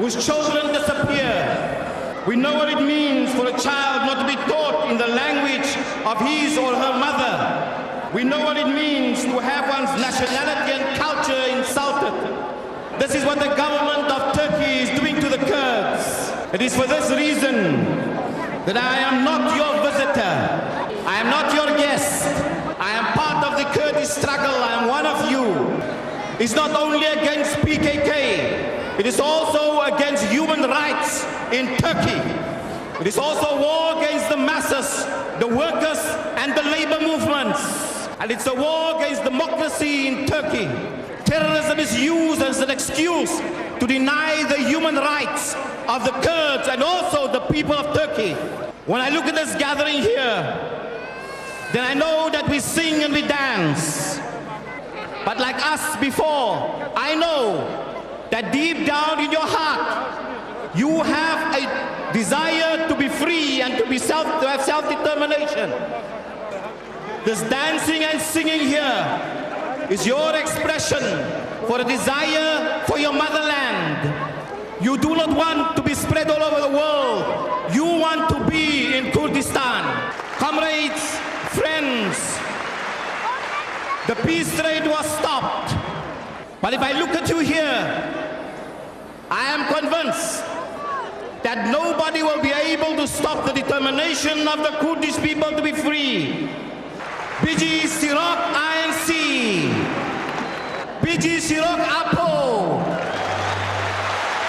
whose children disappear. We know what it means for a child not to be taught in the language of his or her mother. We know what it means to have one's nationality and culture insulted. This is what the government of Turkey is doing to the Kurds. It is for this reason that I am not your visitor. I am not your guest. I am part of the Kurdish struggle. I am one of you. It's not only against PKK. It is also against human rights in Turkey. It is also a war against the masses, the workers and the labor movements. And it's a war against democracy in Turkey. Terrorism is used as an excuse to deny the human rights of the Kurds and also the people of Turkey. When I look at this gathering here, then I know that we sing and we dance. But like us before, I know that deep down in your heart, you have a desire to be free and to have self-determination. This dancing and singing here is your expression for a desire for your motherland. You do not want to be spread all over the world. You want to be in Kurdistan. Comrades, friends, the peace trade was stopped. But if I look at you here, I am convinced that nobody will be able to stop the determination of the Kurdish people to be free. BG Sirok INC, BG Sirok Apo,